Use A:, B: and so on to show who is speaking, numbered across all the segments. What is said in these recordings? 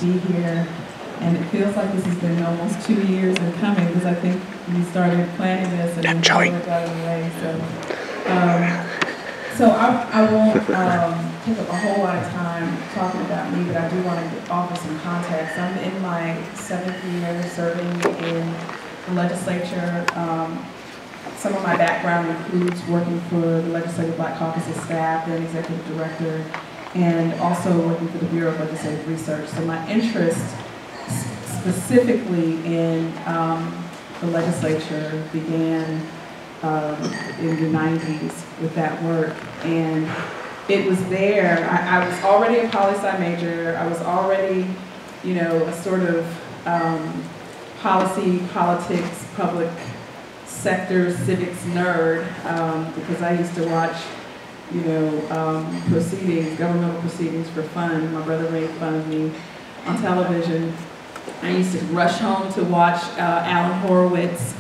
A: be here. And it feels like this has been almost 2 years in coming, because I think we started planning this and then COVID got in the way. So I won't take up a whole lot of time talking about me, but I do want to offer some context. I'm in my 7th year serving in the legislature. Some of my background includes working for the Legislative Black Caucus's staff, then executive director, and also working for the Bureau of Legislative Research. So my interest specifically in the legislature began in the 90s with that work. And it was there, I was already a poli-sci major, I was already, you know, a sort of policy, politics, public sector, civics nerd, because I used to watch, you know, proceedings, governmental proceedings for fun. My brother made fun of me on television. I used to rush home to watch Alan Horowitz,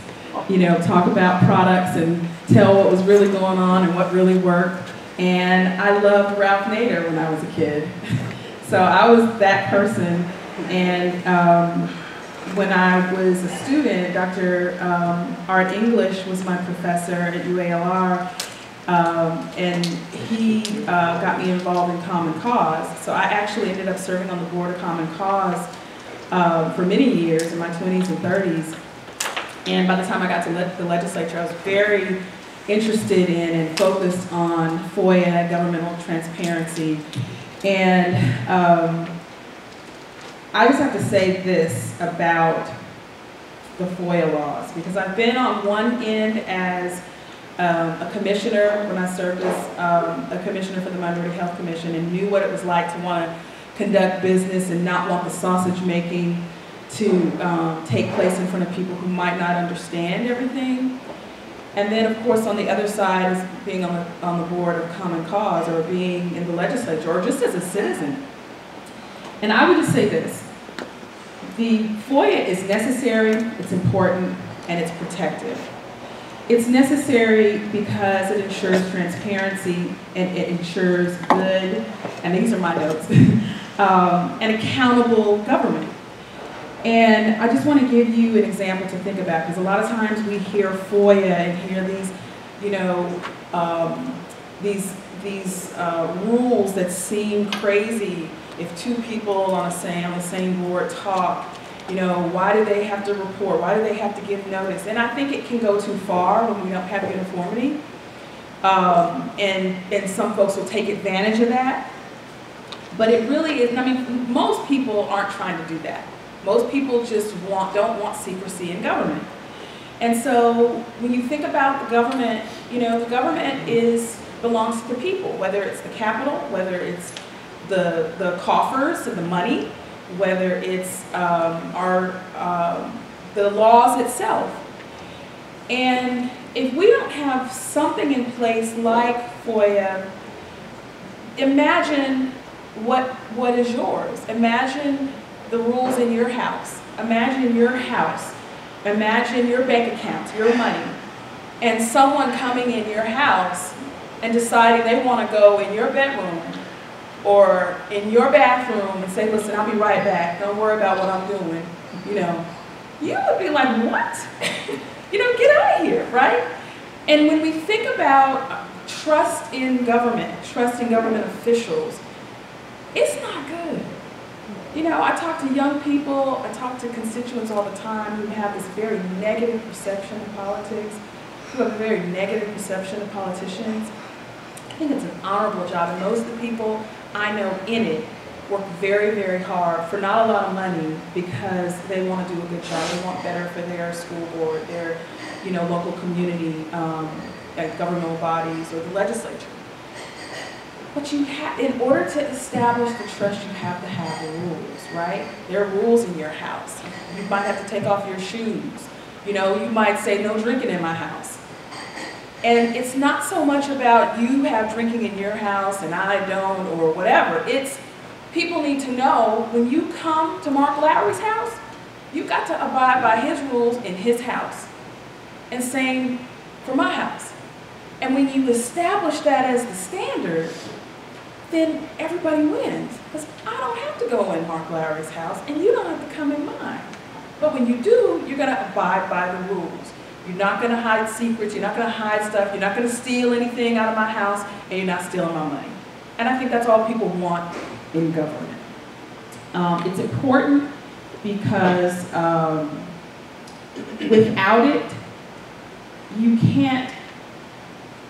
A: you know, talk about products and tell what was really going on and what really worked. And I loved Ralph Nader when I was a kid. So I was that person. And when I was a student, Dr. Art English was my professor at UALR, and he got me involved in Common Cause. So I actually ended up serving on the board of Common Cause for many years in my 20s and 30s. And by the time I got to the legislature, I was very interested in and focused on FOIA, governmental transparency. And I just have to say this about the FOIA laws, because I've been on one end as a commissioner when I served as a commissioner for the Minority Health Commission and knew what it was like to want to conduct business and not want the sausage making to take place in front of people who might not understand everything. And then, of course, on the other side is being on the board of Common Cause, or being in the legislature, or just as a citizen. And I would just say this: the FOIA is necessary, it's important, and it's protective. It's necessary because it ensures transparency, and it ensures good, and these are my notes, an accountable government. And I just want to give you an example to think about, because a lot of times we hear FOIA and hear these, you know, these rules that seem crazy. If two people on the same board talk, you know, why do they have to report? Why do they have to give notice? And I think it can go too far when we don't have uniformity. And some folks will take advantage of that. But it really is, I mean, most people aren't trying to do that. Most people just don't want secrecy in government. And so when you think about the government, you know, the government belongs to the people, whether it's the capital, whether it's the coffers and the money, whether it's the laws itself. And if we don't have something in place like FOIA, imagine what is yours. Imagine the rules in your house. Imagine your house. Imagine your bank account, your money, and someone coming in your house and deciding they want to go in your bedroom or in your bathroom and say, listen, I'll be right back. Don't worry about what I'm doing. You know, you would be like, what? You know, get out of here, right? And when we think about trust in government officials, it's not good. You know, I talk to young people, I talk to constituents all the time who have this very negative perception of politics, who have a very negative perception of politicians. I think it's an honorable job, and most of the people I know in it work very, very hard for not a lot of money because they want to do a good job. They want better for their school board, their, you know, local community, governmental bodies, or the legislature. But in order to establish the trust, you have to have the rules, right? There are rules in your house. You might have to take off your shoes. You know, you might say no drinking in my house. And it's not so much about you have drinking in your house and I don't, or whatever. It's people need to know when you come to Mark Lowry's house, you've got to abide by his rules in his house. And same for my house. And when you establish that as the standard, then everybody wins. Because I don't have to go in Mark Lowry's house, and you don't have to come in mine. But when you do, you're going to abide by the rules. You're not going to hide secrets, you're not going to hide stuff, you're not going to steal anything out of my house, and you're not stealing my money. And I think that's all people want in government. It's important because without it, you can't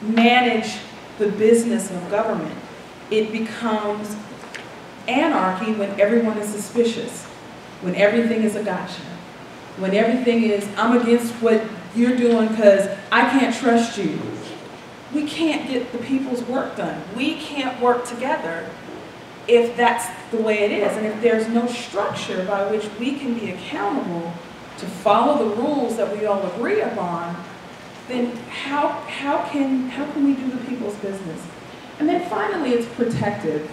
A: manage the business of government. It becomes anarchy when everyone is suspicious, when everything is a gotcha, when everything is, I'm against what you're doing because I can't trust you. We can't get the people's work done. We can't work together if that's the way it is. And if there's no structure by which we can be accountable to follow the rules that we all agree upon, then how can we do the people's business? And then finally, it's protective,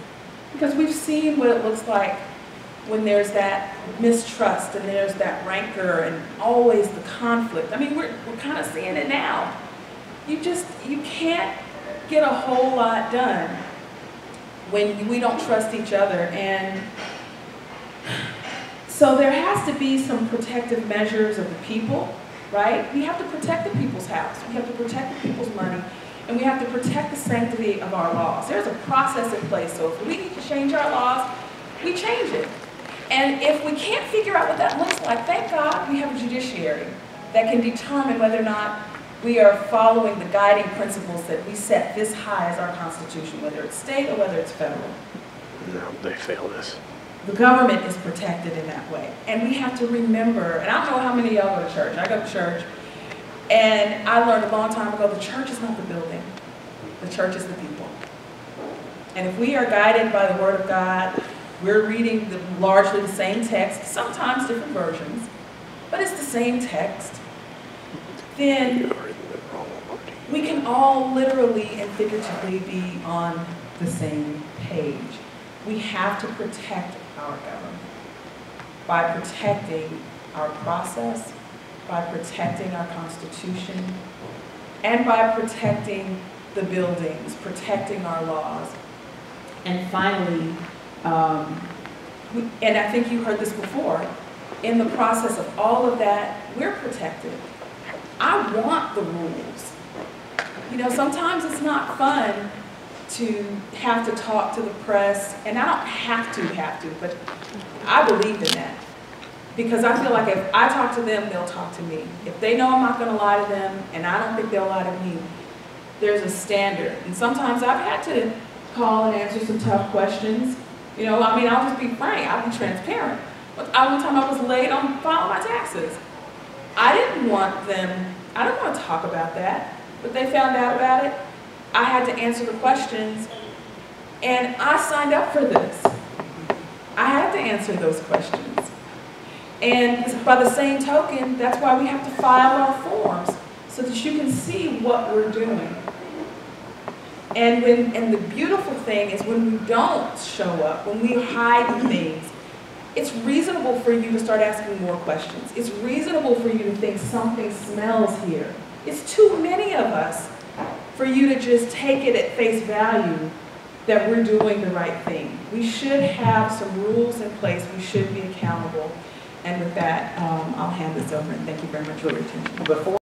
A: because we've seen what it looks like when there's that mistrust and there's that rancor and always the conflict. I mean, we're kind of seeing it now. You can't get a whole lot done when we don't trust each other. And so there has to be some protective measures of the people, right? We have to protect the people's house. We have to protect the people's money. And we have to protect the sanctity of our laws. There's a process in place, so if we need to change our laws, we change it. And if we can't figure out what that looks like, thank God we have a judiciary that can determine whether or not we are following the guiding principles that we set this high as our Constitution, whether it's state or whether it's federal.
B: No, they failed us.
A: The government is protected in that way. And we have to remember, and I don't know how many of y'all go to church. I go to church. And I learned a long time ago, the church is not the building. The church is the people. And if we are guided by the Word of God, we're reading largely the same text, sometimes different versions, but it's the same text, then we can all literally and figuratively be on the same page. We have to protect our government by protecting our process, by protecting our Constitution, and by protecting the buildings, protecting our laws. And finally, and I think you heard this before, in the process of all of that, we're protected. I want the rules. You know, sometimes it's not fun to have to talk to the press, and I don't have to, but I believe in that. Because I feel like if I talk to them, they'll talk to me. If they know I'm not going to lie to them, and I don't think they'll lie to me, there's a standard. And sometimes I've had to call and answer some tough questions. You know, I mean, I'll just be frank, I'll be transparent. But one time I was late on filing my taxes. I didn't want to talk about that, but they found out about it. I had to answer the questions, and I signed up for this. I had to answer those questions. And by the same token, that's why we have to file our forms, so that you can see what we're doing. And the beautiful thing is when we don't show up, when we hide things, it's reasonable for you to start asking more questions. It's reasonable for you to think something smells here. It's too many of us for you to just take it at face value that we're doing the right thing. We should have some rules in place. We should be accountable. And with that, I'll hand this over, and thank you very much for your attention.